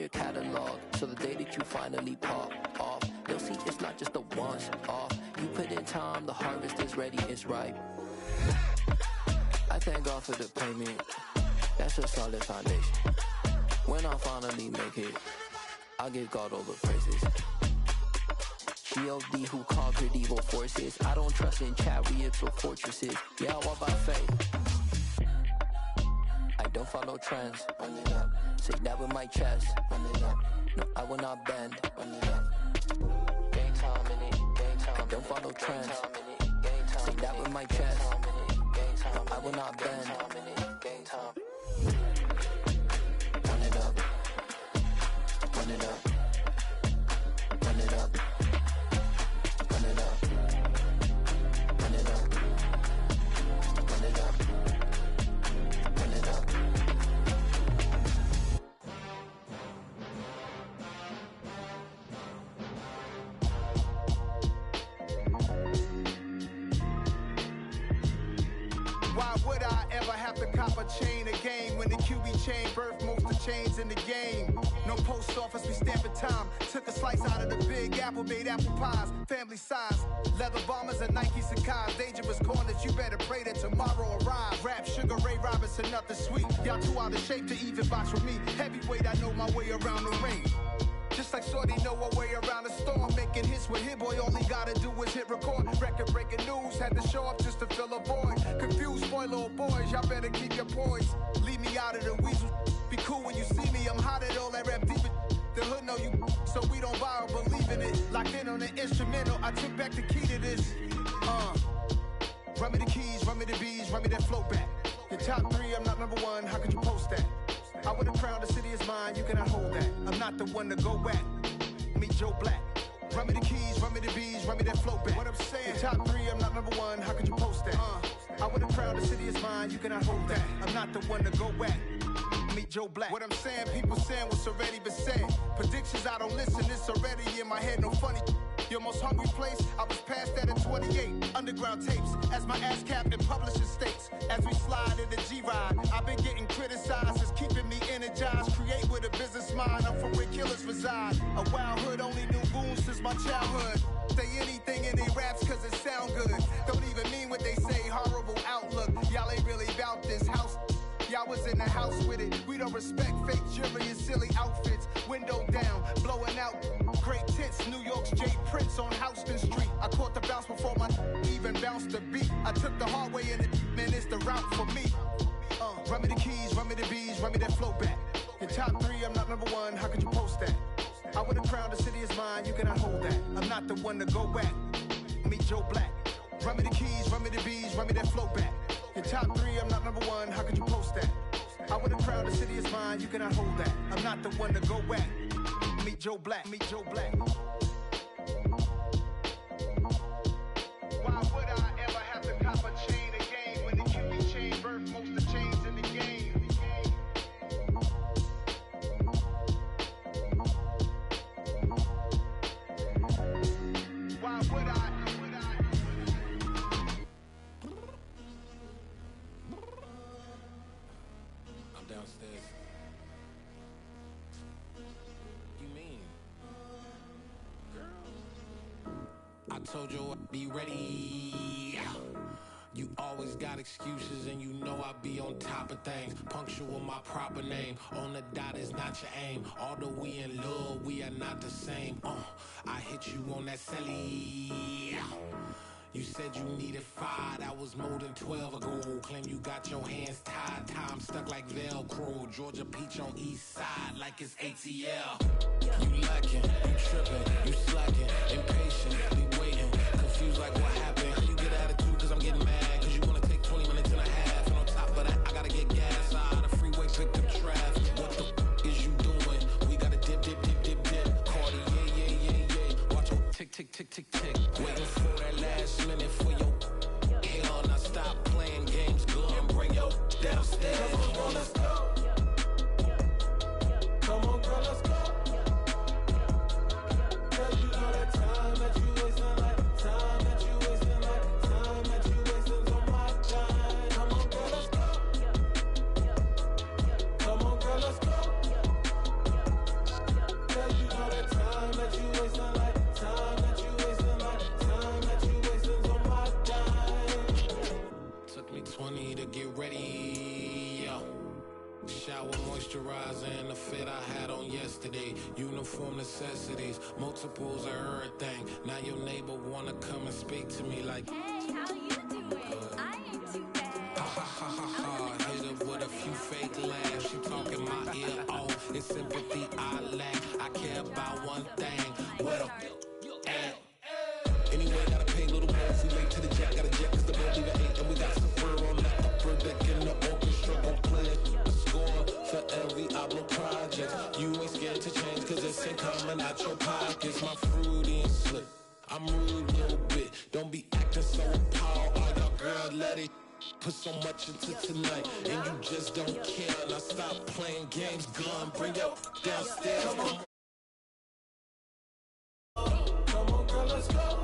your catalog. So the day that you finally pop off, they'll see it's not just a once off. You put in time, the harvest is ready, it's ripe. I thank God for the payment, that's a solid foundation. When I finally make it, I'll give God all the praises. G.O.D. who conquered evil forces. I don't trust in chariots or fortresses. Yeah, I walk by faith. I don't follow trends. Say that with my chest. No, I will not bend. Gang time in it. I don't follow trends. Say that with my chest. No, I will not bend. Gang time. Run it up. Run it up. Run it up. Run it up. Run it up. Run it up. Run it up. Why would I ever have to cop a chain again when the QB chain birthed most of the chains in the game? No post office, we stamping time. Took a slice out of the big apple, made apple pies, family size. Leather bombers and Nike Sacai's. Dangerous corners, you better pray that tomorrow arrives. Rap, Sugar Ray Robinson, nothing sweet. Y'all too out of shape to even box with me. Heavyweight, I know my way around the ring. Just like Shorty know her way around the storm. Making hits with Hit Boy, all he gotta do is hit record. Record breaking news, had to show up just to fill a void. Confused boy, little boys, y'all better keep your poise. Leave me out of the weasel. Be cool when you see me, I'm hot at all that rap deep. The hood know you, so we don't borrow, believe in it. Locked in on the instrumental, I took back the key to this. Run me the keys, run me the bees, run me that flow back. Your top three, I'm not number one, how could you post that? I would've crowned the city is mine, you cannot hold that. I'm not the one to go back. Meet Joe Black. Run me the keys, run me the bees, run me that flow back. What I'm saying, your top three, I'm not number one, how could you post that? I would've crowned the city is mine, you cannot hold that. I'm not the one to go back. Meet Joe Black. What I'm saying, people saying what's already been said. Predictions, I don't listen, it's already in my head, no funny. Your most hungry place, I was past that at 28. Underground tapes, as my ass cap in publishing states. As we slide in the G-Ride, I've been getting criticized, it's keeping me energized. Create with a business mind, I'm from where killers reside. A wild hood, only knew goons since my childhood. Say anything in they raps cause it sound good. Don't even mean what they say, horrible outlook. Y'all ain't really about this house. Y'all was in the house with it. We don't respect fake jewelry and silly outfits. Window down, blowing out. Great tits, New York's J. Prince on Houston Street. I caught the bounce before my even bounced the beat. I took the hard way and man, it's the route for me. Run me the keys, run me the bees, run me that flow back. Your top three, I'm not number one, how could you post that? I would've crowned the city is mine, you cannot hold that. I'm not the one to go back. Meet Joe Black. Run me the keys, run me the bees, run me that flow back. Your top three, I'm not number one, how could you post that? I would've crowned the city is mine, you cannot hold that. I'm not the one to go back. Meet Joe Black, meet Joe Black. Why would I ever have to cop a chain again when the QB chain birthed most of the chains in the game? Why would I? Downstairs. You mean? Girl, I told you I'd be ready. You always got excuses and you know I be on top of things. Punctual my proper name. On the dot is not your aim. Although we in love, we are not the same. I hit you on that celly. You said you needed 5, that was more than 12 ago. Claim you got your hands tied, time stuck like Velcro. Georgia Peach on east side like it's ATL. You lacking, you tripping, you slacking, impatient, be waiting, confused like what happened. How you get attitude cause I'm getting mad, cause you wanna take 20 minutes and a half. And on top of that, I gotta get gas out of the freeway, pick up traffic. What the is you doing? We gotta dip, dip, dip, dip, dip. Cardi, yeah. Watch your tick, tick, tick, tick, tick. Waiting for that last minute for your hell. Now stop playing games, girl, and bring your downstairs. Come on, girl, let's go. Come on, girl, let's go. Cause you know that time that you wasting, like time that you wasting, like time that you wasting on my time. Come on, girl, let's go. Come on, girl, let's go. yesterday. Uniform necessities, multiples of everything. Now your neighbor wanna come and speak to me like, hey, how you doing? I ain't too bad. ha ha ha ha ha. Hit her with a few fake laughs. She talking my ear off. It's sympathy I lack. I care about one thing. What up? Anyway, gotta pay a little more if we late to the jack. Gotta jet cause the boat leave at 8. And we got some fur on the upper deck in the orchestra. Gon' play a score for every album project. You ain't scared to change cause it's ain't coming out your pockets. My Freudian slip, I'm rude a little bit. Don't be acting so appalled. All y'all girl, let it put so much into tonight. And you just don't care. Now stop playing games, gun. Bring your downstairs. Come on, girl, let's go.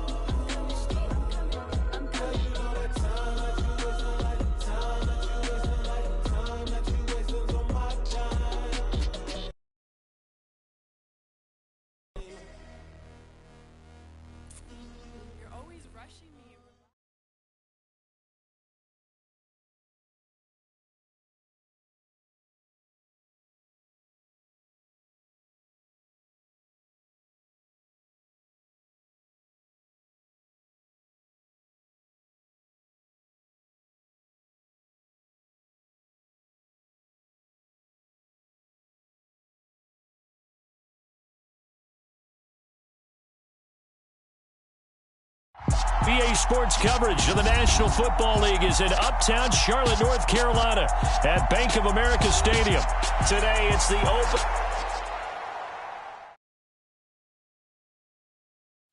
BA Sports coverage of the National Football League is in uptown Charlotte, North Carolina at Bank of America Stadium. Today, it's the open.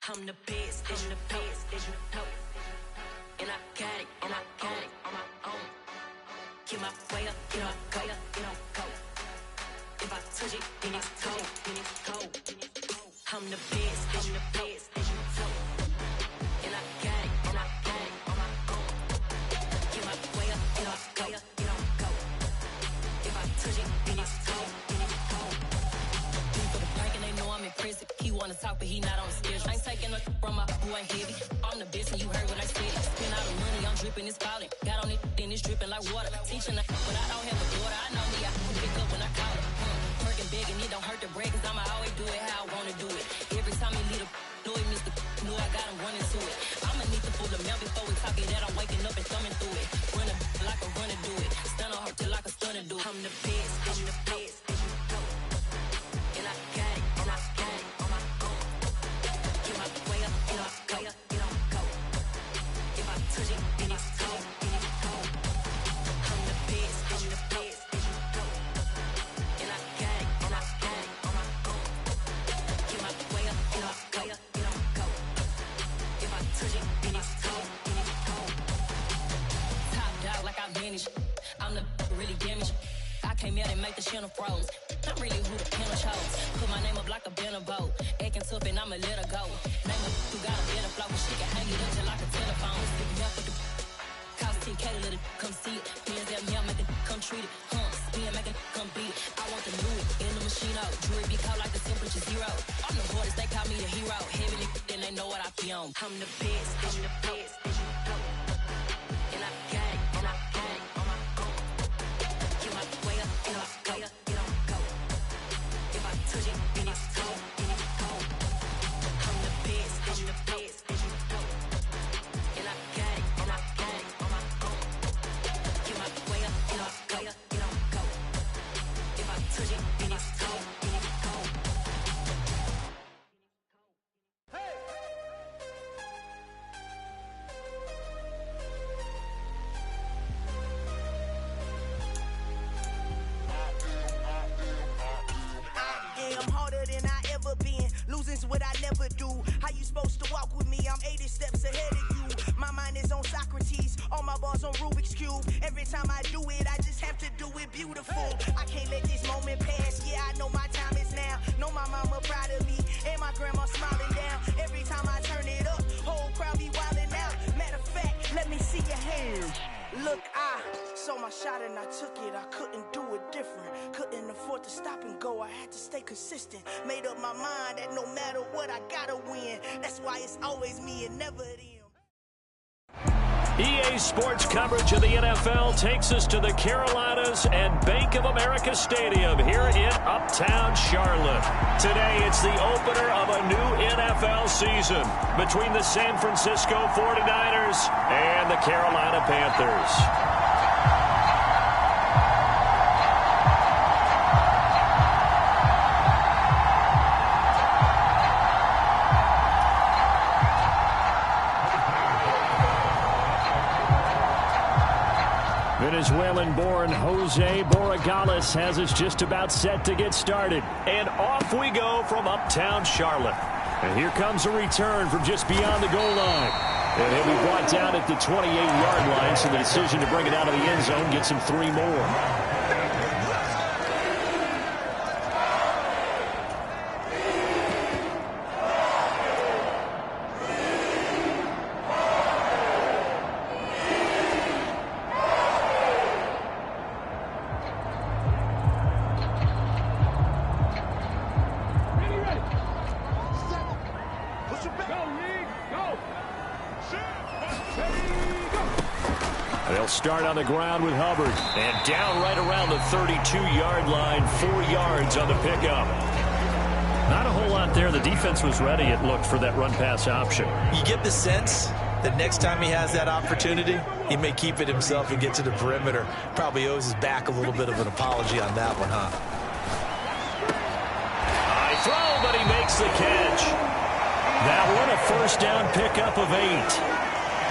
I'm the best, and the best, and you know. And I got it, and I got it on my own. Get my way up, get up, go, get up, go. If I touch it, then it's cold, then it's cold. I'm the best, and the best, and you know. And I got it, and I got it on my own. Get my way up, get up, go, get up, go. If I touch it, then it's cold, then it's cold. People the park and they know I'm impressive. He wanna talk, but he not on the schedule. I ain't taking a from my boy heavy. I'm the best, and you heard what I said. Spend all the money, I'm dripping, it's falling. Got on it, then it's dripping like water. Teaching her, but I don't have a daughter. I know me, I can pick up when I call her. Working big, and it don't hurt to break, cause I'ma always do it how I wanna do it. Every time he lead a know it, Mr. Know I got him running to it. I'ma need to pull the mail before we talk it that I'm waking up and thumbing through it. Run a like a runner do it. Stun on her till like a stunner do it. I'm the best, I'm the best, and you know. And I got it, and I got it on my own. Get my way up, get up, go, get up, go. If I touch it, then it's cold, then it's cold. I'm the best, I'm the best, and you know. And I got it, and I got it on my own. Get my way up, get up, go, get up, go. If I touch it, then it's cold, then it's cold. Top dog like I manage. I'm the really damaged. I came out and make the channel froze. I'm really who the panel chose. Put my name up like a banner boat. Acting tough and I'ma let her go. Name her who got a better flow. She can hang it up just like a telephone. Stick me up with the cost 10K to let it come see it. Hands at me, I make it come treat it. Spin, make it come beat it. I want the new in the machine out. Jewelry be cold like the temperature zero. I'm the hardest, they call me the hero. Heavy then they know what I be on. I'm the best, I'm the best, and you know. And I got it, and I got it on my own. Get my way up, get up, go, get up, go. If I touch it, then it's cold, then it's cold. I'm the best, I'm the best, and you know. And I got it, and I got it on my own. Get my way up, get up, go, get up, go. If I touch it, then it's cold, then it's cold. I'm harder than I ever been. Losing's what I never do. How you supposed to walk with me? I'm 80 steps ahead of you. My mind is on Socrates. All my bars on Rubik's Cube. Every time I do it, I just have to do it beautiful. I can't let this moment pass. Yeah, I know my time is now. Know my mama proud of me. And my grandma smiling down. Every time I turn it up, whole crowd be wildin' out. Matter of fact, let me see your hands. Look, I saw my shot and I took it. I couldn't do it different. Couldn't afford to stop and go. I had to stay consistent. Made up my mind that no matter what, I gotta win. That's why it's always me and never them. EA Sports coverage of the NFL takes us to the Carolinas and Bank of America Stadium here in Uptown Charlotte. Today, it's the opener of a new NFL season between the San Francisco 49ers and the Carolina Panthers. Venezuelan-born Jose Borregales has us just about set to get started. And off we go from Uptown Charlotte. And here comes a return from just beyond the goal line. And he'll be brought down at the 28-yard line, so the decision to bring it out of the end zone gets him 3 more. They'll start on the ground with Hubbard. And down right around the 32-yard line, 4 yards on the pickup. Not a whole lot there. The defense was ready, it looked, for that run-pass option. You get the sense that next time he has that opportunity, he may keep it himself and get to the perimeter. Probably owes his back a little bit of an apology on that one, huh? High throw, but he makes the catch. That one, a first down pickup of 8.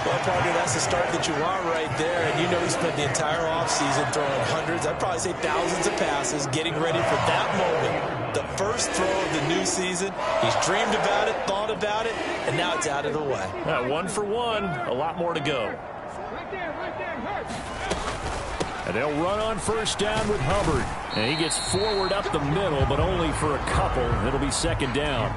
Well, partner, that's the start that you want right there. And you know he spent the entire offseason throwing hundreds, I'd probably say thousands of passes, getting ready for that moment. The first throw of the new season. He's dreamed about it, thought about it, and now it's out of the way. 1 for 1, a lot more to go. And they'll run on first down with Hubbard. And he gets forward up the middle, but only for a couple. It'll be second down.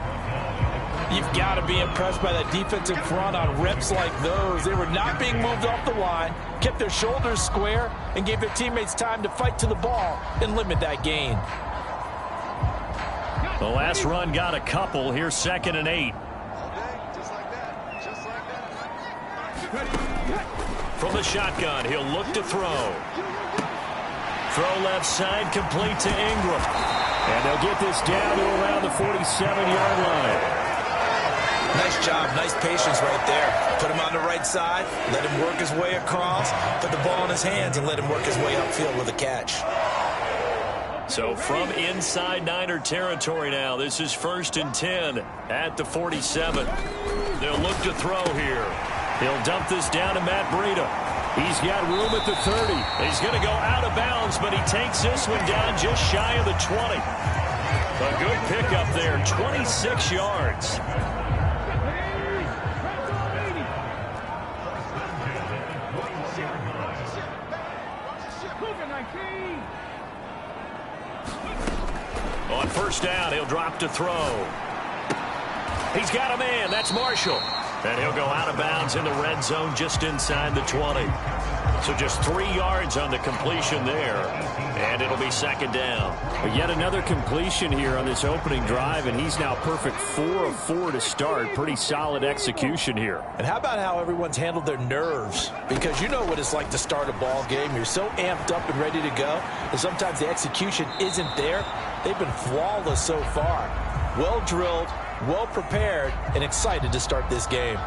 You've got to be impressed by that defensive front on reps like those. They were not being moved off the line, kept their shoulders square, and gave their teammates time to fight to the ball and limit that gain. The last run got a couple. Here's 2nd and 8. From the shotgun, he'll look to throw. Throw left side, complete to Ingram. And they'll get this down to around the 47-yard line. Nice job, nice patience right there. Put him on the right side, let him work his way across, put the ball in his hands, and let him work his way upfield with a catch. So from inside Niner territory now, this is 1st and 10 at the 47. They'll look to throw here. He'll dump this down to Matt Breida. He's got room at the 30. He's going to go out of bounds, but he takes this one down just shy of the 20. A good pickup there, 26 yards. On first down, he'll drop to throw. He's got a man. That's Marshall. And he'll go out of bounds in the red zone just inside the 20. So just 3 yards on the completion there. And it'll be second down. But yet another completion here on this opening drive, and he's now perfect 4 of 4 to start. Pretty solid execution here. And how about how everyone's handled their nerves? Because you know what it's like to start a ball game. You're so amped up and ready to go, and sometimes the execution isn't there. They've been flawless so far. Well drilled, well prepared, and excited to start this game.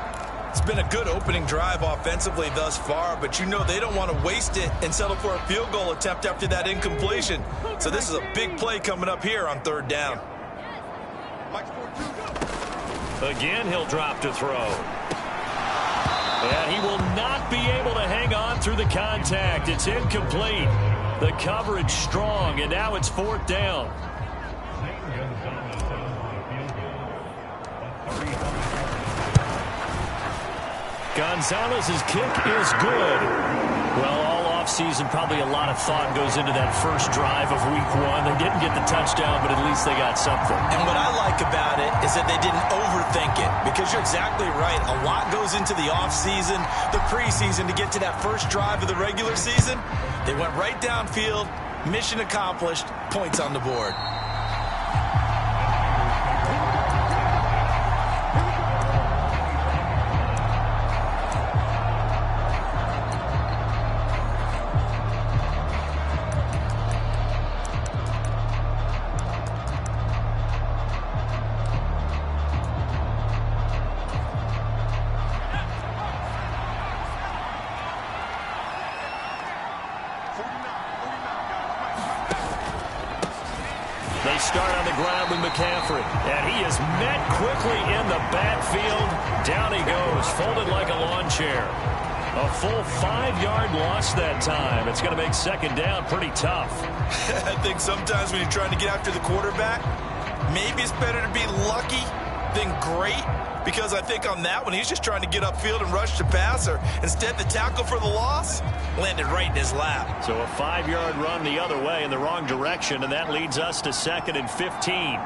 It's been a good opening drive offensively thus far, but you know they don't want to waste it and settle for a field goal attempt after that incompletion. So this is a big play coming up here on 3rd down. Again, he'll drop to throw. And he will not be able to hang on through the contact. It's incomplete. The coverage strong, and now it's 4th down. Gonzalez's kick is good. Well, all offseason, probably a lot of thought goes into that first drive of week 1. They didn't get the touchdown, but at least they got something. And what I like about it is that they didn't overthink it, because you're exactly right. A lot goes into the offseason, the preseason, to get to that first drive of the regular season. They went right downfield, mission accomplished, points on the board. time with McCaffrey. And he is met quickly in the backfield. Down he goes, folded like a lawn chair. A full 5-yard loss that time. It's going to make second down pretty tough. I think sometimes when you're trying to get after the quarterback, maybe it's better to be lucky than great, because I think on that one, he's just trying to get upfield and rush the passer. Instead, the tackle for the loss landed right in his lap. So a 5-yard run the other way in the wrong direction, and that leads us to 2nd and 15.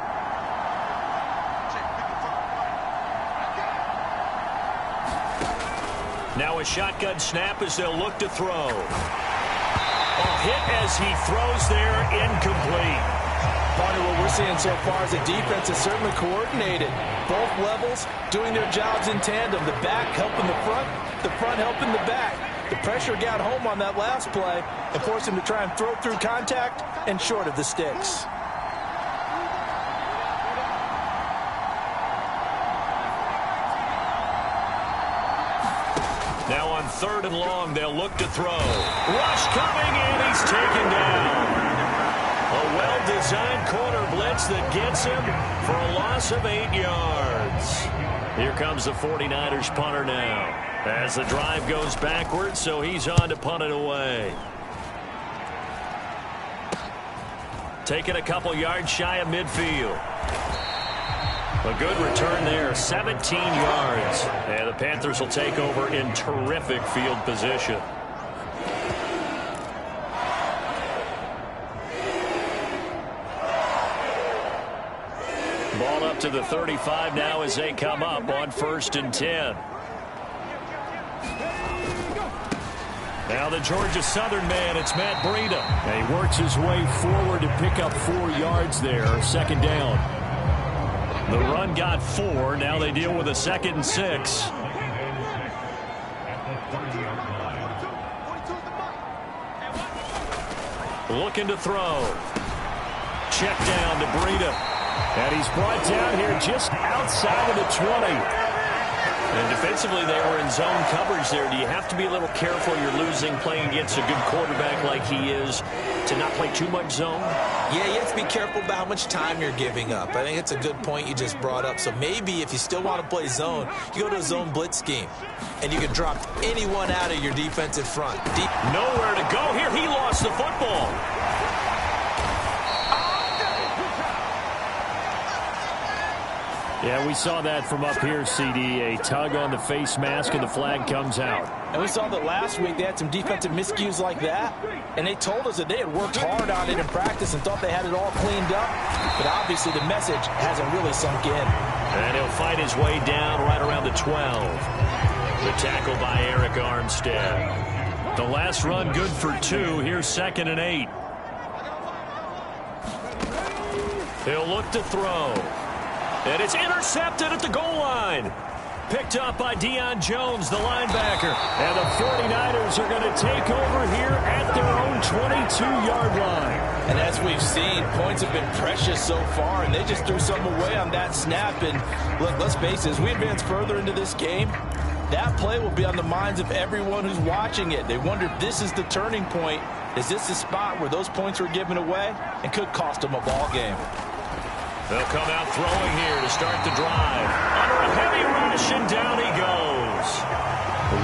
Now a shotgun snap as they'll look to throw. A hit as he throws there, incomplete. Partner, what we're seeing so far is the defense is certainly coordinated. Both levels doing their jobs in tandem. The back helping the front helping the back. The pressure got home on that last play and forced him to try and throw through contact and short of the sticks. Now on 3rd and long, they'll look to throw. Rush coming in, he's taken down. A well-designed corner blitz that gets him for a loss of 8 yards. Here comes the 49ers punter now. As the drive goes backwards, so he's on to punt it away. Taking a couple yards shy of midfield. A good return there, 17 yards. And the Panthers will take over in terrific field position. Ball up to the 35 now as they come up on 1st and 10. Now the Georgia Southern man, it's Matt Breida. And he works his way forward to pick up 4 yards there, 2nd down. The run got 4. Now they deal with a 2nd and 6. Looking to throw. Check down to Breida. And he's brought down here just outside of the 20. And defensively, they were in zone coverage there. Do you have to be a little careful? You're losing playing against a good quarterback like he is to not play too much zone? Yeah, you have to be careful about how much time you're giving up. I think it's a good point you just brought up. So maybe if you still want to play zone, you go to a zone blitz scheme, and you can drop anyone out of your defensive front. Nowhere to go here. He lost the football. Yeah, we saw that from up here, CD. A tug on the face mask, and the flag comes out. And we saw that last week they had some defensive miscues like that, and they told us that they had worked hard on it in practice and thought they had it all cleaned up. But obviously the message hasn't really sunk in. And he'll fight his way down right around the 12. The tackle by Eric Armstead. The last run good for 2. Here's 2nd and 8. He'll look to throw. And it's intercepted at the goal line. Picked up by Deion Jones, the linebacker. And the 49ers are going to take over here at their own 22-yard line. And as we've seen, points have been precious so far, and they just threw some away on that snap. And look, let's face it, as we advance further into this game, that play will be on the minds of everyone who's watching it. They wonder if this is the turning point. Is this the spot where those points were given away and could cost them a ball game? They'll come out throwing here to start the drive. Under a heavy rush, and down he goes.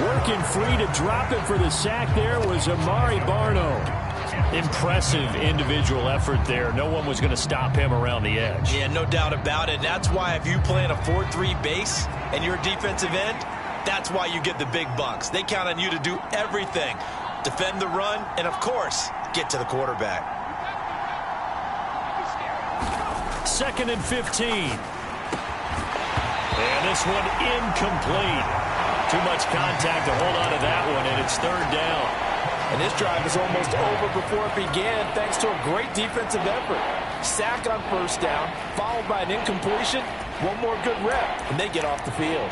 Working free to drop it for the sack there was Amari Barno. Impressive individual effort there. No one was going to stop him around the edge. Yeah, no doubt about it. That's why if you play in a 4-3 base and you're a defensive end, that's why you get the big bucks. They count on you to do everything. Defend the run, and of course, get to the quarterback. 2nd and 15. And this one incomplete. Too much contact to hold on to that one, and it's 3rd down. And this drive is almost over before it began thanks to a great defensive effort. Sack on 1st down, followed by an incompletion. One more good rep, and they get off the field.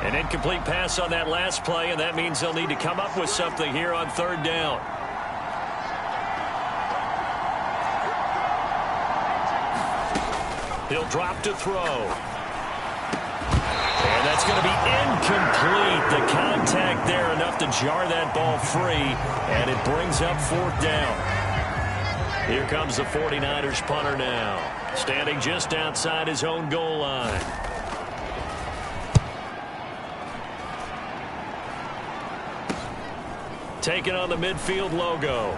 An incomplete pass on that last play, and that means they'll need to come up with something here on 3rd down. He'll drop to throw. And that That's going to be incomplete. The contact there enough to jar that ball free, and it brings up 4th down. Here comes the 49ers punter now, standing just outside his own goal line. Taking on the midfield logo.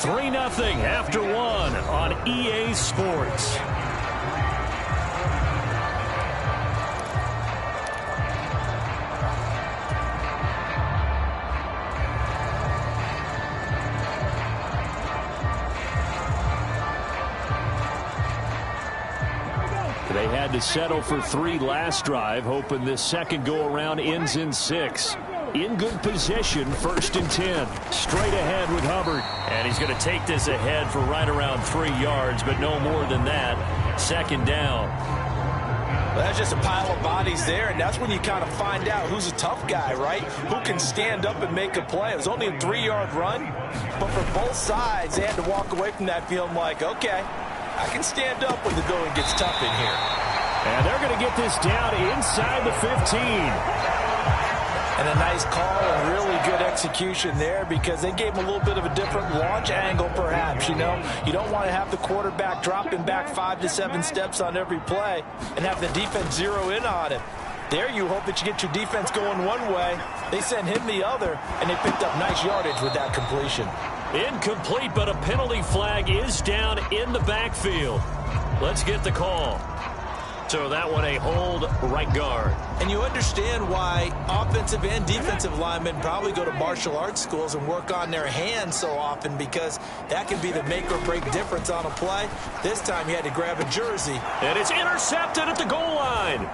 $3-0 after 1 on EA Sports. They had to settle for 3 last drive, hoping this second go-around ends in 6. In good position, 1st and 10. Straight ahead with Hubbard. And he's going to take this ahead for right around 3 yards, but no more than that. 2nd down. Well, that's just a pile of bodies there, and that's when you kind of find out who's a tough guy, right? Who can stand up and make a play. It was only a 3-yard run, but for both sides, they had to walk away from that feeling like, okay, I can stand up when the going gets tough in here. And they're going to get this down inside the 15. And a nice call and really good execution there because they gave him a little bit of a different launch angle perhaps, you know. You don't want to have the quarterback dropping back 5 to 7 steps on every play and have the defense zero in on him. There you hope that you get your defense going one way. They send him the other, and they picked up nice yardage with that completion. Incomplete, but a penalty flag is down in the backfield. Let's get the call. So that one a hold right guard. And you understand why offensive and defensive linemen probably go to martial arts schools and work on their hands so often because that can be the make or break difference on a play. This time he had to grab a jersey. And it's intercepted at the goal line.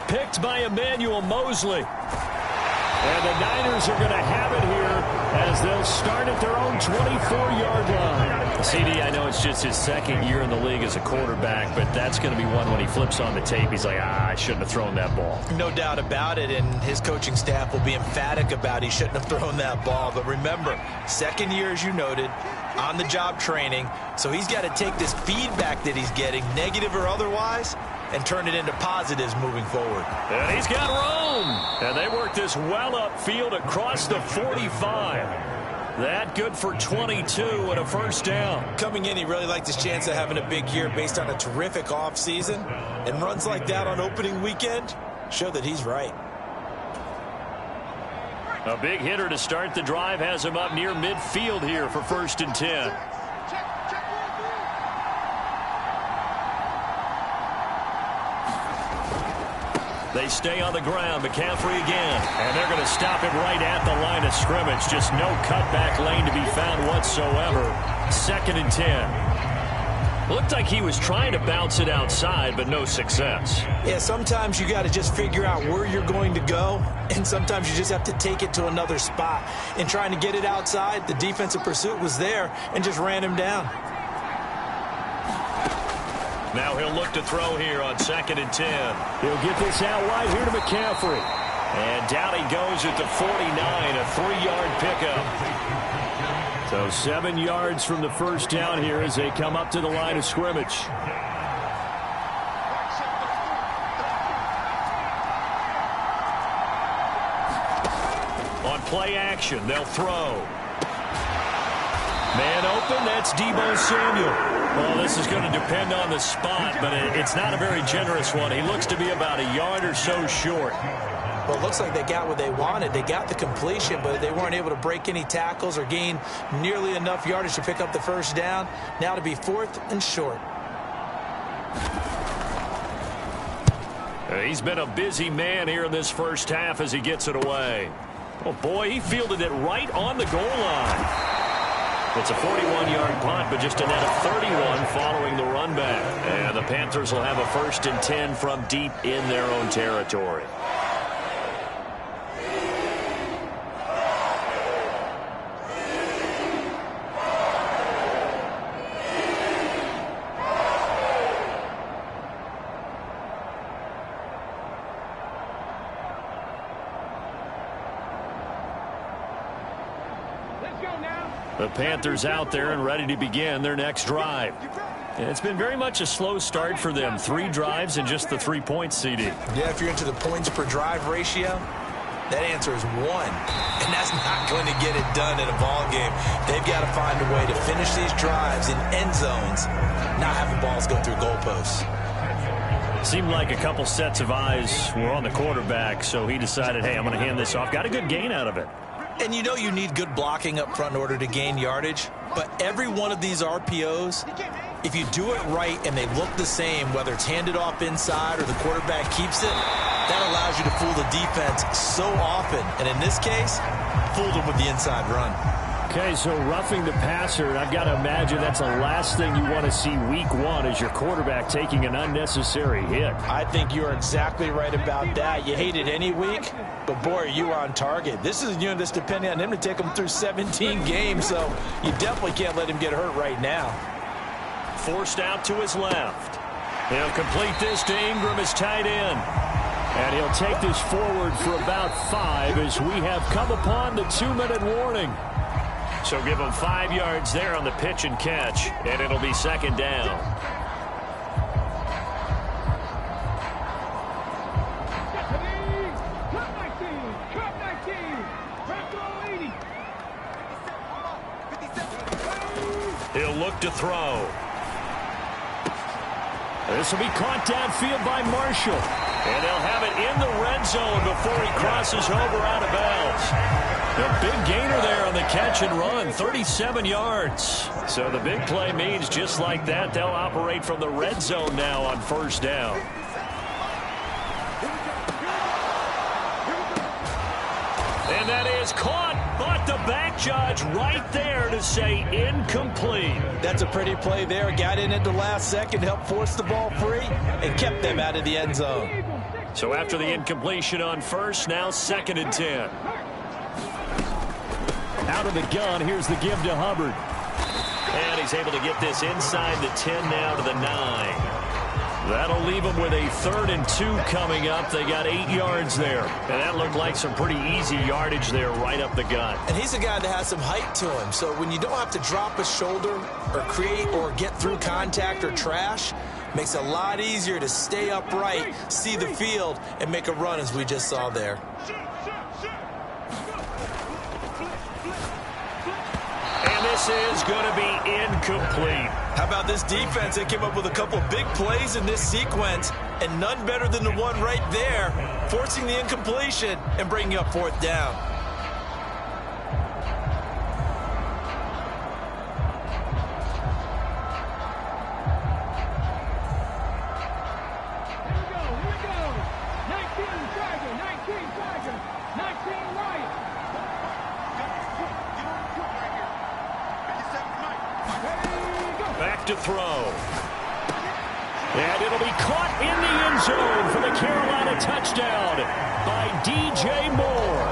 Picked by Emmanuel Mosley. And the Niners are going to have it here as they'll start at their own 24-yard line. CD, I know it's just his 2nd year in the league as a quarterback, but that's going to be one when he flips on the tape. He's like, I shouldn't have thrown that ball. No doubt about it, and his coaching staff will be emphatic about he shouldn't have thrown that ball. But remember, 2nd year, as you noted, on-the-job training, so he's got to take this feedback that he's getting, negative or otherwise, and turn it into positives moving forward. And he's got room. And they work this well upfield across the 45. That good for 22 and a 1st down. Coming in, he really liked his chance of having a big year based on a terrific offseason. And runs like that on opening weekend show that he's right. A big hitter to start the drive has him up near midfield here for 1st and 10. They stay on the ground. McCaffrey again. And they're going to stop it right at the line of scrimmage. Just no cutback lane to be found whatsoever. 2nd and 10. Looked like he was trying to bounce it outside, but no success. Yeah, sometimes you got to just figure out where you're going to go, and sometimes you just have to take it to another spot. In trying to get it outside, the defensive pursuit was there and just ran him down. Now he'll look to throw here on 2nd and 10. He'll get this out wide here to McCaffrey. And down he goes at the 49, a 3-yard pickup. So 7 yards from the 1st down here as they come up to the line of scrimmage. On play action, they'll throw. Man open, that's Deebo Samuel. Well, this is going to depend on the spot, but it's not a very generous one. He looks to be about a yard or so short. Well, it looks like they got what they wanted. They got the completion, but they weren't able to break any tackles or gain nearly enough yardage to pick up the 1st down. Now to be 4th and short. He's been a busy man here in this 1st half as he gets it away. Oh, boy, he fielded it right on the goal line. It's a 41-yard punt, but just a net of 31 following the run back. And the Panthers will have a 1st and 10 from deep in their own territory. Let's go now. The Panthers out there and ready to begin their next drive. And it's been very much a slow start for them. 3 drives and just the 3 points, CD. Yeah, if you're into the points per drive ratio, that answer is 1. And that's not going to get it done in a ball game. They've got to find a way to finish these drives in end zones, not having balls go through goalposts. Seemed like a couple sets of eyes were on the quarterback, so he decided, hey, I'm going to hand this off. Got a good gain out of it. And you know you need good blocking up front in order to gain yardage, but every one of these RPOs, if you do it right and they look the same, whether it's handed off inside or the quarterback keeps it, that allows you to fool the defense so often. And in this case, fooled them with the inside run. Okay, so roughing the passer, and I've got to imagine that's the last thing you want to see week 1 is your quarterback taking an unnecessary hit. I think you're exactly right about that. You hate it any week, but boy, are you on target. This is a unit that's depending on him to take him through 17 games, so you definitely can't let him get hurt right now. Forced out to his left. He'll complete this to Ingram as tight end. And he'll take this forward for about 5 as we have come upon the 2-minute warning. So give him 5 yards there on the pitch and catch, and it'll be second down. He'll look to throw. This will be caught downfield by Marshall. And they'll have it in the red zone before he crosses over out of bounds. A big gainer there on the catch and run, 37 yards. So the big play means just like that, they'll operate from the red zone now on first down. And that is caught, but the back judge right there to say incomplete. That's a pretty play there. Got in at the last second, helped force the ball free, and kept them out of the end zone. So after the incompletion on first, now 2nd and 10. Out of the gun, here's the give to Hubbard. And he's able to get this inside the 10 now to the 9. That'll leave them with a 3rd and 2 coming up. They got 8 yards there. And that looked like some pretty easy yardage there right up the gut. And he's a guy that has some height to him. So when you don't have to drop a shoulder or create or get through contact or trash, makes it a lot easier to stay upright, see the field, and make a run as we just saw there. This is going to be incomplete. How about this defense? They came up with a couple big plays in this sequence, and none better than the one right there, forcing the incompletion and bringing up 4th down. To throw. And it'll be caught in the end zone for the Carolina touchdown by DJ Moore.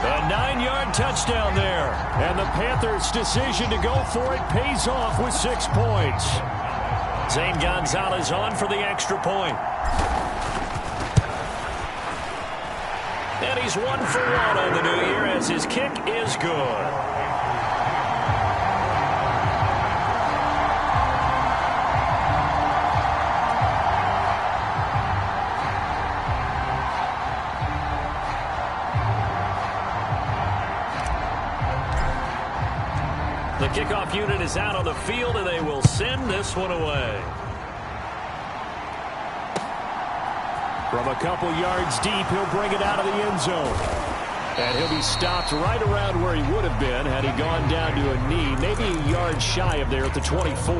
A 9-yard touchdown there. And the Panthers' decision to go for it pays off with 6 points. Zane Gonzalez on for the extra point. And he's 1 for 1 on the new year as his kick is good. The kickoff unit is out on the field, and they will send this one away. From a couple yards deep, he'll bring it out of the end zone. And he'll be stopped right around where he would have been had he gone down to a knee, maybe a yard shy of there at the 24.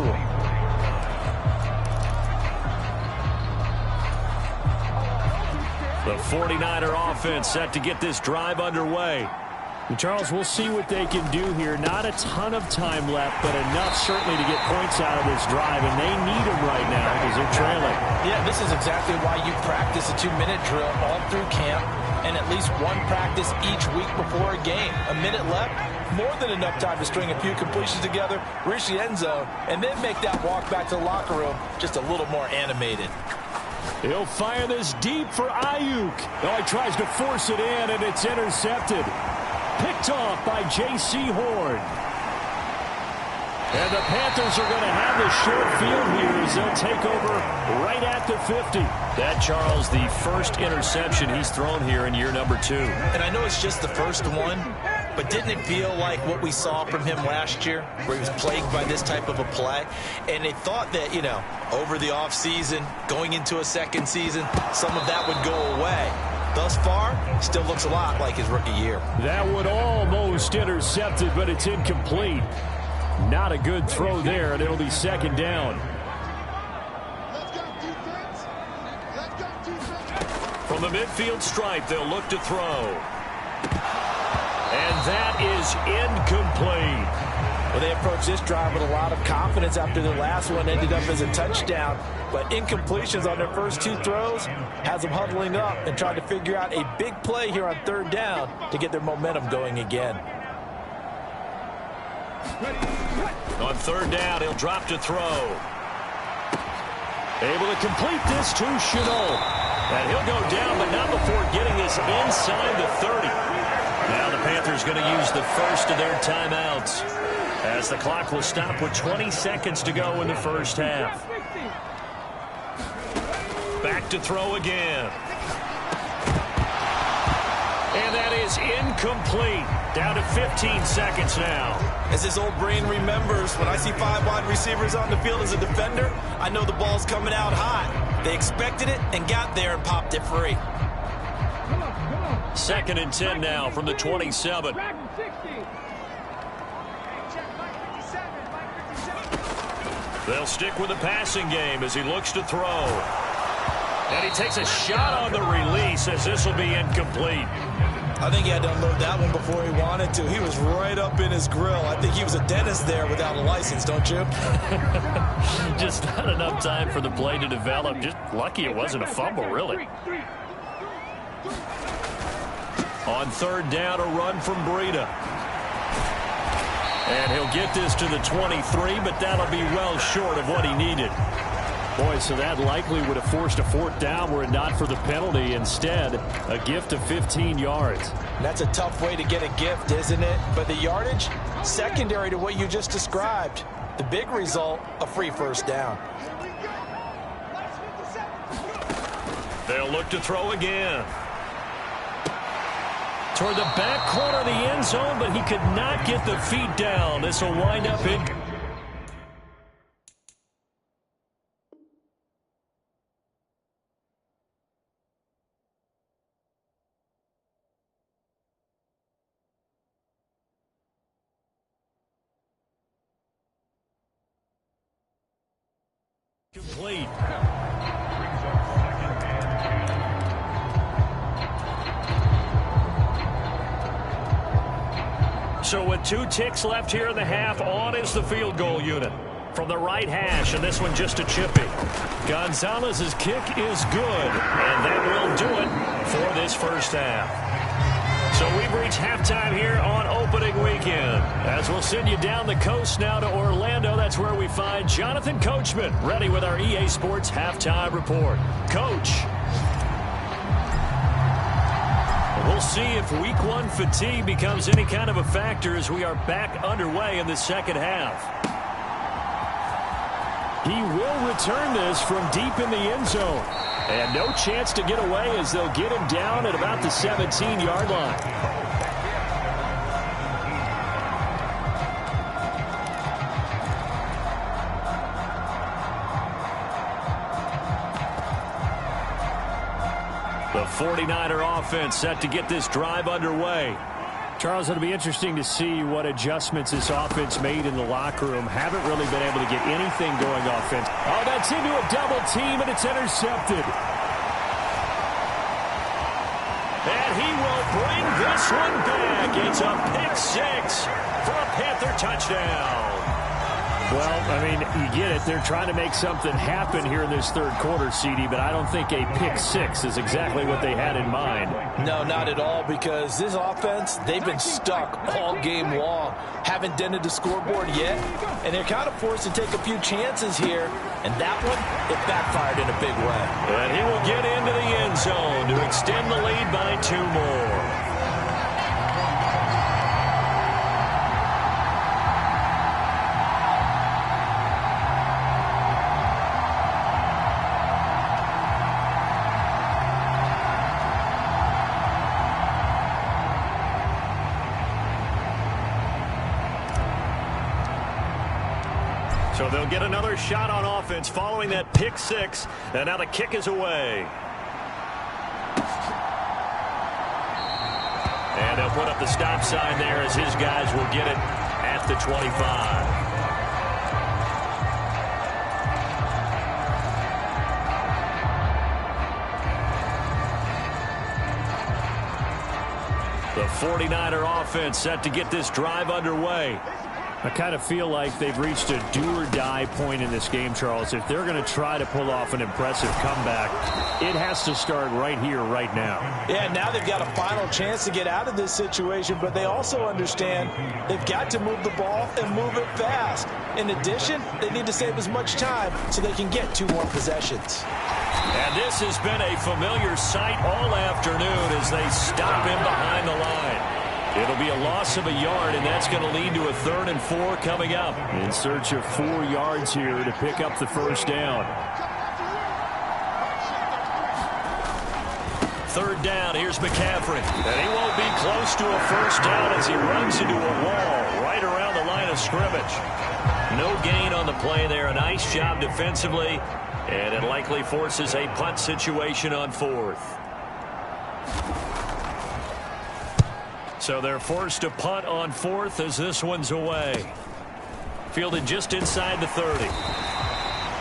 The 49er offense set to get this drive underway. And Charles, we'll see what they can do here. Not a ton of time left, but enough certainly to get points out of this drive, and they need them right now because they're trailing. Yeah, this is exactly why you practice a 2-minute drill all through camp and at least one practice each week before a game. A minute left, more than enough time to string a few completions together, reach the end zone, and then make that walk back to the locker room just a little more animated. He'll fire this deep for Ayuk. Oh, he tries to force it in, and it's intercepted. picked off by J.C. Horn. And the Panthers are going to have the short field here as they'll take over right at the 50. That, Charles, the first interception he's thrown here in year number 2. And I know it's just the first one, but didn't it feel like what we saw from him last year, where he was plagued by this type of a play? And they thought that, you know, over the offseason, going into a second season, some of that would go away. Thus far, still looks a lot like his rookie year. That one almost intercepted, but it's incomplete. Not a good throw there, and it'll be second down. From the midfield stripe, they'll look to throw. And that is incomplete. Well, they approached this drive with a lot of confidence after their last one ended up as a touchdown. But incompletions on their first 2 throws has them huddling up and trying to figure out a big play here on third down to get their momentum going again. On third down, he'll drop to throw. Able to complete this to Chenault. And he'll go down, but not before getting this inside the 30. Now the Panthers going to use the first of their timeouts, as the clock will stop with 20 seconds to go in the first half. Back to throw again. And that is incomplete. Down to 15 seconds now. As his old brain remembers, when I see 5 wide receivers on the field as a defender, I know the ball's coming out hot. They expected it and got there and popped it free. 2nd and 10 now from the 27. They'll stick with the passing game as he looks to throw. And he takes a shot on the release as this will be incomplete. I think he had to unload that one before he wanted to. He was right up in his grill. I think he was a dentist there without a license, don't you? Just not enough time for the play to develop. Just lucky it wasn't a fumble, really. On third down, a run from Breida. And he'll get this to the 23, but that'll be well short of what he needed. Boy, so that likely would have forced a 4th down were it not for the penalty. Instead, a gift of 15 yards. That's a tough way to get a gift, isn't it? But the yardage, secondary to what you just described. The big result, a free first down. They'll look to throw again. Toward the back corner of the end zone, but he could not get the feet down. This will wind up in... complete. So with 2 ticks left here in the half, on is the field goal unit. From the right hash, and this one just a chippy. Gonzalez's kick is good, and that will do it for this first half. So we've reached halftime here on opening weekend. As we'll send you down the coast now to Orlando, that's where we find Jonathan Coachman ready with our EA Sports Halftime Report. Coach. We'll see if week 1 fatigue becomes any kind of a factor as we are back underway in the second half. He will return this from deep in the end zone. And no chance to get away as they'll get him down at about the 17-yard line. The 49er offense set to get this drive underway. Charles, it'll be interesting to see what adjustments this offense made in the locker room. Haven't really been able to get anything going offense. Oh, that's into a double team, and it's intercepted. And he will bring this one back. It's a pick 6 for a Panther touchdown. Well, I mean, you get it. They're trying to make something happen here in this third quarter, CD, but I don't think a pick 6 is exactly what they had in mind. No, not at all, because this offense, they've been stuck all game long. Haven't dented the scoreboard yet, and they're kind of forced to take a few chances here, and that one, it backfired in a big way. And he will get into the end zone to extend the lead by 2 more. So they'll get another shot on offense following that pick six, and now the kick is away. And they'll put up the stop sign there as his guys will get it at the 25. The 49er offense set to get this drive underway. I kind of feel like they've reached a do-or-die point in this game, Charles. If they're going to try to pull off an impressive comeback, it has to start right here, right now. Yeah, now they've got a final chance to get out of this situation, but they also understand they've got to move the ball and move it fast. In addition, they need to save as much time so they can get 2 more possessions. And this has been a familiar sight all afternoon as they stop him behind the line. It'll be a loss of a yard, and that's going to lead to a 3rd and 4 coming up. In search of 4 yards here to pick up the first down. 3rd down, here's McCaffrey. And he won't be close to a first down as he runs into a wall right around the line of scrimmage. No gain on the play there. A nice job defensively. And it likely forces a punt situation on 4th. So they're forced to punt on 4th as this one's away. Fielded just inside the 30.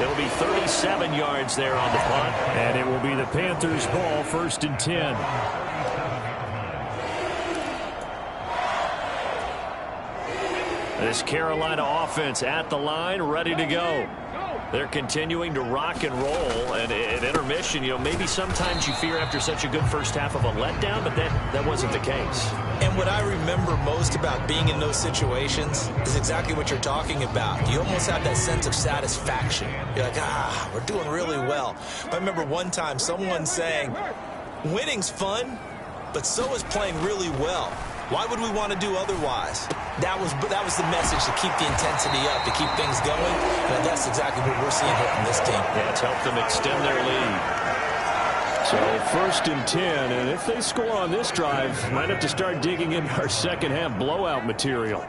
It'll be 37 yards there on the punt. And it will be the Panthers' ball, 1st and 10. This Carolina offense at the line, ready to go. They're continuing to rock and roll, and at intermission, maybe sometimes you fear after such a good first half of a letdown, but that wasn't the case. And what I remember most about being in those situations is exactly what you're talking about. You almost have that sense of satisfaction. You're like, we're doing really well. I remember one time someone saying, winning's fun, but so is playing really well. Why would we want to do otherwise? That was the message, to keep the intensity up, to keep things going. And that's exactly what we're seeing here from this team. Yeah, it's helped them extend their lead. So 1st and 10, and if they score on this drive, might have to start digging in our second half blowout material.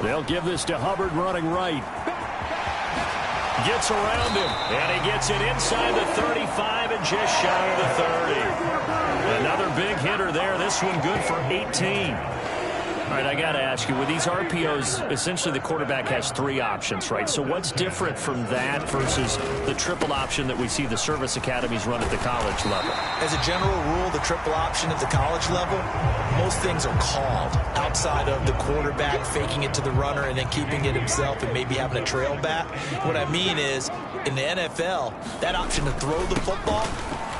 They'll give this to Hubbard running right. Gets around him, and he gets it inside the 35 and just shy of the 30. Another big hitter there. This one good for 18. All right, I got to ask you, with these RPOs, essentially the quarterback has 3 options, right? So what's different from that versus the triple option that we see the service academies run at the college level? As a general rule, the triple option at the college level, most things are called outside of the quarterback faking it to the runner and then keeping it himself and maybe having a trail back. What I mean is, in the NFL, that option to throw the football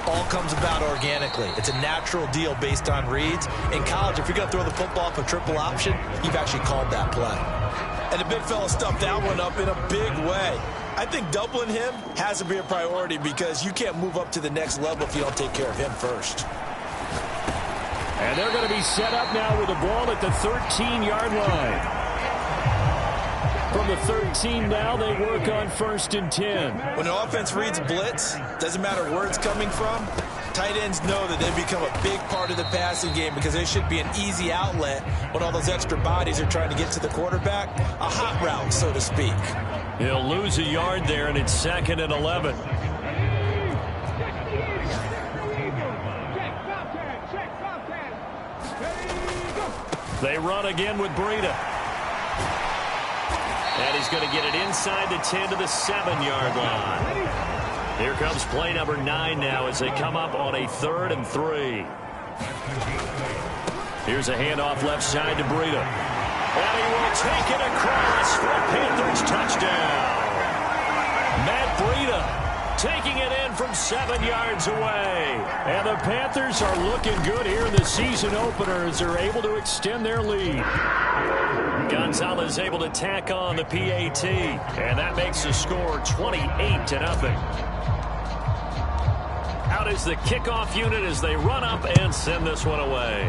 all comes about organically. It's a natural deal based on reads. In college, if you're going to throw the football for triple option, you've actually called that play. And the big fella stuffed that one up in a big way. I think doubling him has to be a priority because you can't move up to the next level if you don't take care of him first. And they're going to be set up now with the ball at the 13-yard line. From the 13 now, they work on 1st and 10. When an offense reads blitz, doesn't matter where it's coming from, tight ends know that they become a big part of the passing game because they should be an easy outlet when all those extra bodies are trying to get to the quarterback. A hot route, so to speak. He'll lose a yard there, and it's 2nd and 11. They run again with Breida. And he's going to get it inside the 10 to the 7-yard line. Here comes play number 9 now as they come up on a 3rd and 3. Here's a handoff left side to Breida. And he will take it across for a Panthers touchdown. Matt Breida taking it in from 7 yards away. And the Panthers are looking good here in the season opener as they're able to extend their lead. Gonzalez able to tack on the PAT, and that makes the score 28-0. Out is the kickoff unit as they run up and send this one away.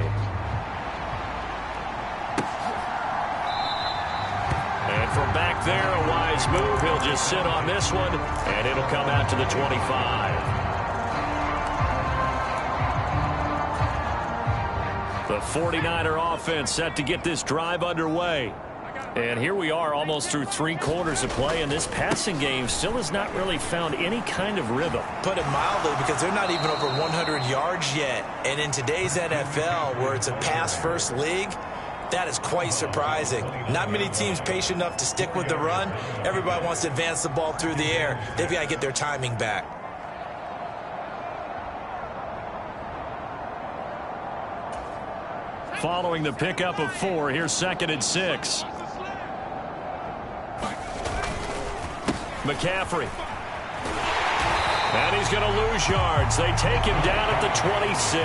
And from back there, a wise move. He'll just sit on this one, and it'll come out to the 25. The 49er offense set to get this drive underway. And here we are almost through 3 quarters of play, and this passing game still has not really found any kind of rhythm. Put it mildly, because they're not even over 100 yards yet. And in today's NFL, where it's a pass-first league, that is quite surprising. Not many teams patient enough to stick with the run. Everybody wants to advance the ball through the air. They've got to get their timing back. Following the pickup of 4, here's 2nd and 6. McCaffrey. And he's going to lose yards. They take him down at the 26.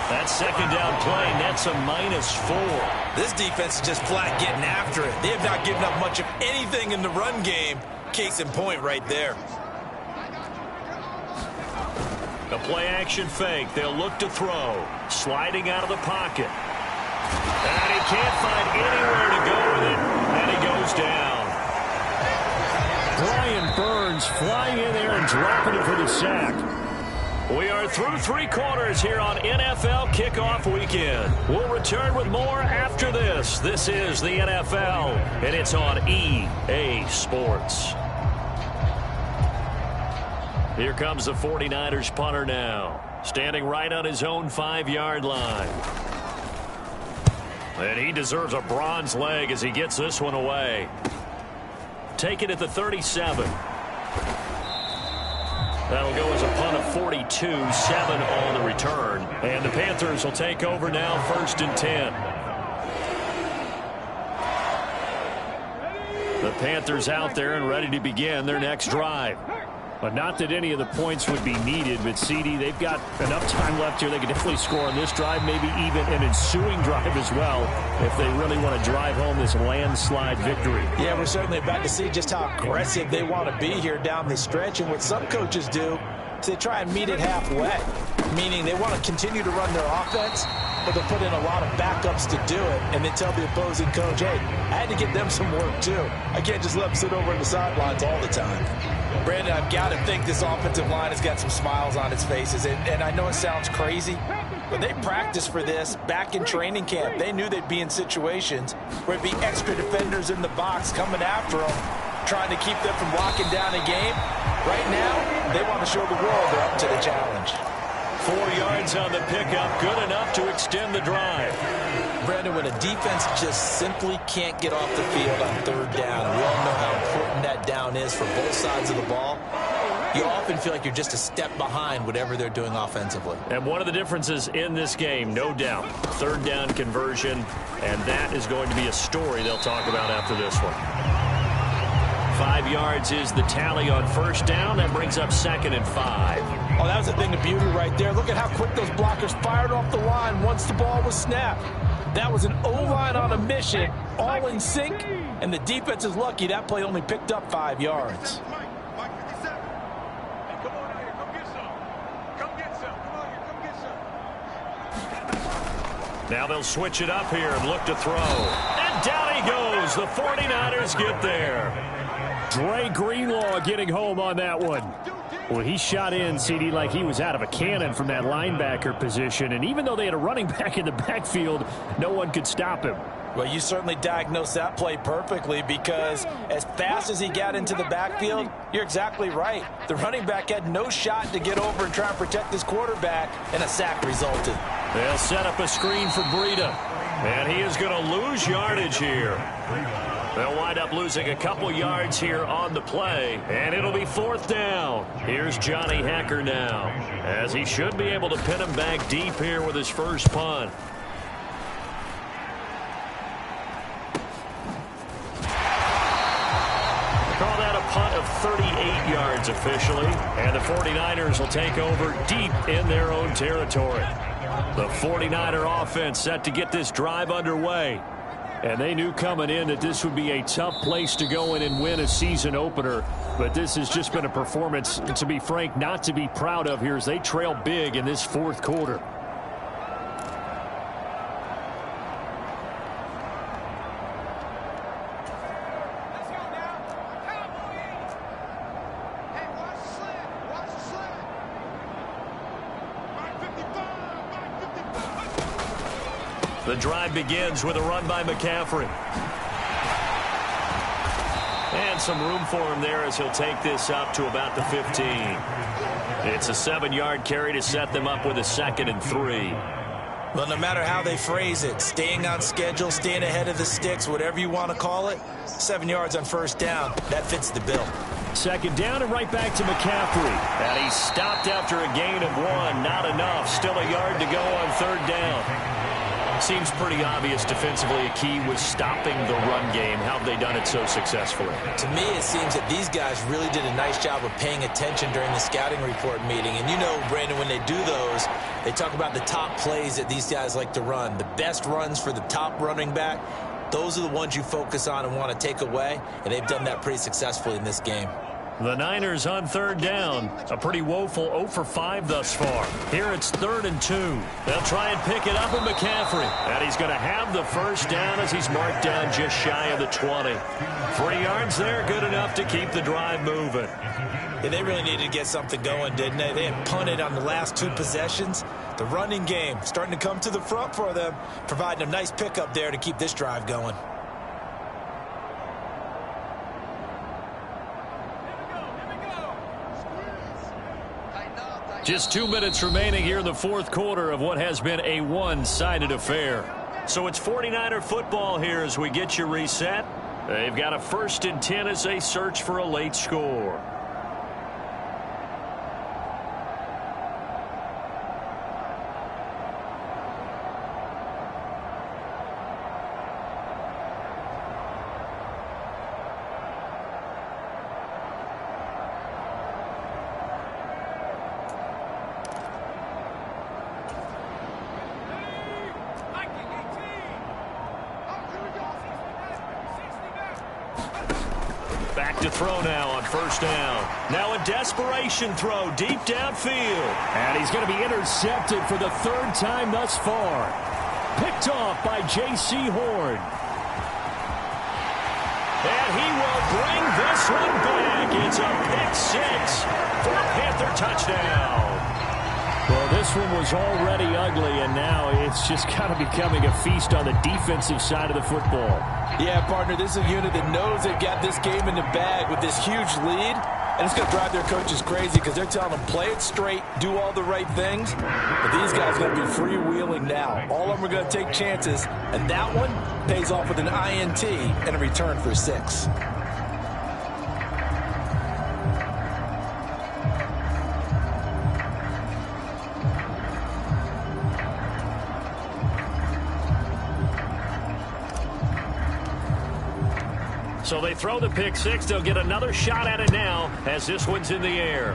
That 2nd down play nets a -4. This defense is just flat getting after it. They have not given up much of anything in the run game. Case in point right there. The play-action fake. They'll look to throw. Sliding out of the pocket. And he can't find anywhere to go with it. And he goes down. Brian Burns flying in there and dropping it for the sack. We are through 3 quarters here on NFL Kickoff Weekend. We'll return with more after this. This is the NFL, and it's on EA Sports. Here comes the 49ers punter now, standing right on his own 5-yard line. And he deserves a bronze leg as he gets this one away. Taken at the 37. That'll go as a punt of 42, 7 on the return. And the Panthers will take over now, 1st and 10. The Panthers out there and ready to begin their next drive. But not that any of the points would be needed, but CD, they've got enough time left here. They can definitely score on this drive, maybe even an ensuing drive as well, if they really want to drive home this landslide victory. Yeah, we're certainly about to see just how aggressive they want to be here down the stretch. And what some coaches do is they try and meet it halfway, meaning they want to continue to run their offense, but they'll put in a lot of backups to do it, and then tell the opposing coach, hey, I had to get them some work too. I can't just let them sit over on the sidelines all the time. Brandon, I've got to think this offensive line has got some smiles on its faces, and I know it sounds crazy, but they practiced for this back in training camp. They knew they'd be in situations where it'd be extra defenders in the box coming after them, trying to keep them from locking down a game. Right now, they want to show the world they're up to the challenge. 4 yards on the pickup, good enough to extend the drive. Brandon, when a defense just simply can't get off the field on 3rd down, we all know how important that down is for both sides of the ball. You often feel like you're just a step behind whatever they're doing offensively. And one of the differences in this game, no doubt, 3rd down conversion, and that is going to be a story they'll talk about after this one. 5 yards is the tally on 1st down. That brings up 2nd and 5. Oh, that was a thing of beauty right there. Look at how quick those blockers fired off the line once the ball was snapped. That was an O-line on a mission, all in sync, and the defense is lucky that play only picked up 5 yards. Now they'll switch it up here and look to throw. And down he goes. The 49ers get there. Dre Greenlaw getting home on that one. Well, he shot in, CD, like he was out of a cannon from that linebacker position. And even though they had a running back in the backfield, no one could stop him. Well, you certainly diagnosed that play perfectly, because as fast as he got into the backfield, you're exactly right. The running back had no shot to get over and try and protect his quarterback, and a sack resulted. They'll set up a screen for Breida, and he is going to lose yardage here. They'll wind up losing a couple yards here on the play, and it'll be 4th down. Here's Johnny Hacker now, as he should be able to pin him back deep here with his first punt. Call that a punt of 38 yards officially, and the 49ers will take over deep in their own territory. The 49er offense set to get this drive underway. And they knew coming in that this would be a tough place to go in and win a season opener. But this has just been a performance, to be frank, not to be proud of here as they trail big in this 4th quarter. The drive begins with a run by McCaffrey. And some room for him there as he'll take this up to about the 15. It's a 7-yard carry to set them up with a 2nd and 3. Well, no matter how they phrase it, staying on schedule, staying ahead of the sticks, whatever you want to call it, 7 yards on first down, that fits the bill. 2nd down and right back to McCaffrey. And he's stopped after a gain of 1. Not enough. Still a yard to go on 3rd down. Seems pretty obvious defensively a key was stopping the run game. How have they done it so successfully? To me, it seems that these guys really did a nice job of paying attention during the scouting report meeting. And you know, Brandon, when they do those, they talk about the top plays that these guys like to run. The best runs for the top running back, those are the ones you focus on and want to take away. And they've done that pretty successfully in this game. The Niners on 3rd down. A pretty woeful 0 for 5 thus far. Here it's 3rd and 2. They'll try and pick it up with McCaffrey. And he's going to have the first down as he's marked down just shy of the 20. 3 yards there, good enough to keep the drive moving. Yeah, they really needed to get something going, didn't they? They had punted on the last 2 possessions. The running game starting to come to the front for them, providing a nice pickup there to keep this drive going. Just 2 minutes remaining here in the 4th quarter of what has been a one-sided affair. So it's 49er football here as we get you reset. They've got a 1st and 10 as they search for a late score. Back to throw now on 1st down. Now a desperation throw deep downfield. And he's going to be intercepted for the 3rd time thus far. Picked off by J.C. Horn. And he will bring this one back. It's a pick-6 for a Panther touchdown. Well, this one was already ugly, and now it's just kind of becoming a feast on the defensive side of the football. Yeah, partner, this is a unit that knows they've got this game in the bag with this huge lead, and it's going to drive their coaches crazy because they're telling them play it straight, do all the right things, but these guys are going to be freewheeling now. All of them are going to take chances, and that one pays off with an INT and a return for 6. So they throw the pick-6. They'll get another shot at it now as this one's in the air.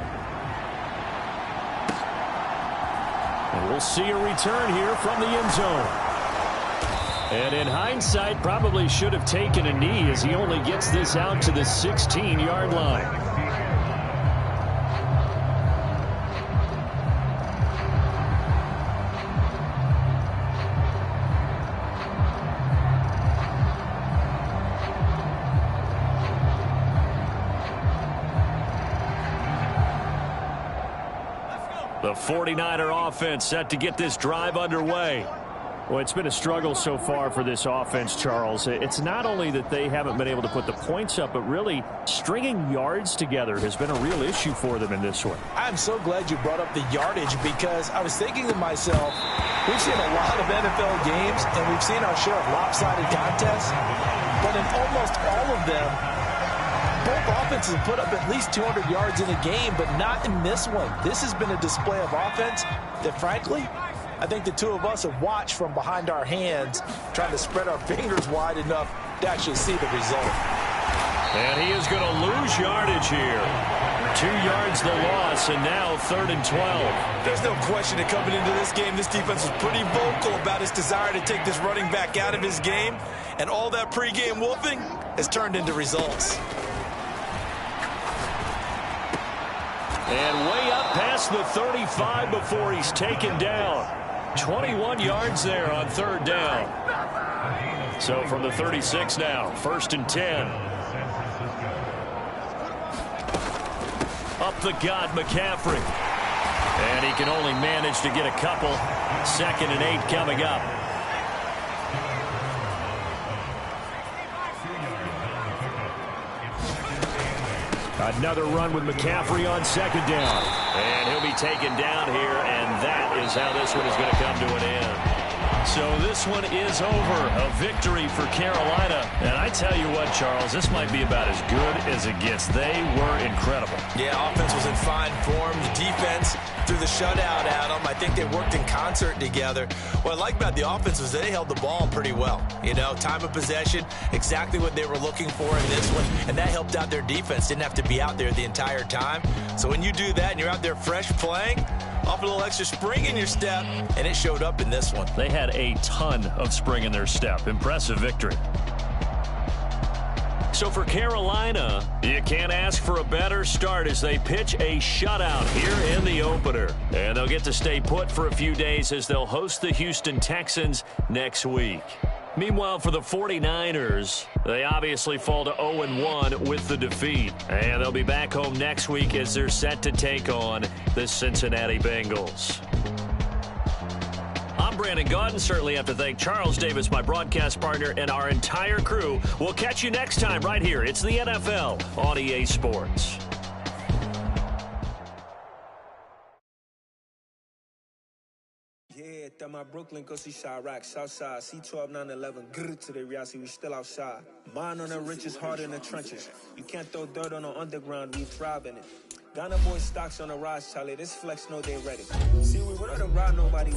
And we'll see a return here from the end zone. And in hindsight, probably should have taken a knee as he only gets this out to the 16-yard line. The 49er offense set to get this drive underway. Well, it's been a struggle so far for this offense, Charles. It's not only that they haven't been able to put the points up, but really stringing yards together has been a real issue for them in this one. I'm so glad you brought up the yardage because I was thinking to myself, we've seen a lot of NFL games and we've seen our share of lopsided contests, but in almost all of them, both offenses have put up at least 200 yards in a game, but not in this one. This has been a display of offense that, frankly, I think the two of us have watched from behind our hands, trying to spread our fingers wide enough to actually see the result. And he is going to lose yardage here. 2 yards the loss, and now 3rd and 12. There's no question that coming into this game, this defense was pretty vocal about its desire to take this running back out of his game, and all that pregame wolfing has turned into results. And way up past the 35 before he's taken down. 21 yards there on 3rd down. So from the 36 now, 1st and 10. Up the gut, McCaffrey. And he can only manage to get a couple. 2nd and 8 coming up. Another run with McCaffrey on second down. And he'll be taken down here, and that is how this one is going to come to an end. So this one is over. A victory for Carolina. And I tell you what, Charles, this might be about as good as it gets. They were incredible. Yeah, offense was in fine form. The defense threw the shutout at them. I think they worked in concert together. What I like about the offense was they held the ball pretty well. You know, time of possession, exactly what they were looking for in this one. And that helped out their defense. Didn't have to be out there the entire time. So when you do that and you're out there fresh playing, off a little extra spring in your step, and it showed up in this one. They had a ton of spring in their step. Impressive victory. So for Carolina, you can't ask for a better start as they pitch a shutout here in the opener. And they'll get to stay put for a few days as they'll host the Houston Texans next week. Meanwhile, for the 49ers, they obviously fall to 0-1 with the defeat. And they'll be back home next week as they're set to take on the Cincinnati Bengals. I'm Brandon Gaudin. Certainly have to thank Charles Davis, my broadcast partner, and our entire crew. We'll catch you next time right here. It's the NFL on EA Sports. Yeah, that my Brooklyn, go see Chirac, Southside, C12, 911, grrr to the reality, we still outside. Mine on the richest, heart in the trenches. You can't throw dirt on the underground, we thrive in it. Ghana boys stocks on the rise, Charlie, this flex know they ready. See, we wouldn't ride nobody.